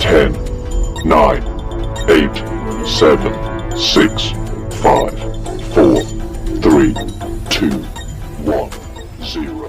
10, 9, 8, 7, 6, 5, 4, 3, 2, 1, 0۔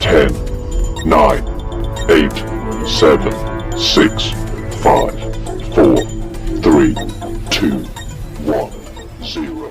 10, 9, 8, 7, 6, 5, 4, 3, 2, 1, 0۔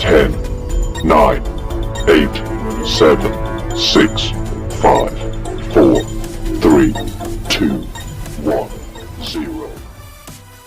10, 9, 8, 7, 6, 5, 4, 3, 2, 1, 0۔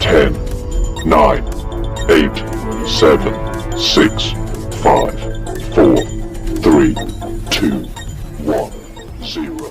10, 9, 8, 7, 6, 5, 4, 3, 2, 1, 0۔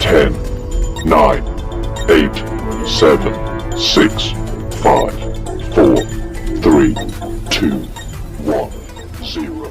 10, 9, 8, 7, 6, 5, 4, 3, 2, 1, 0۔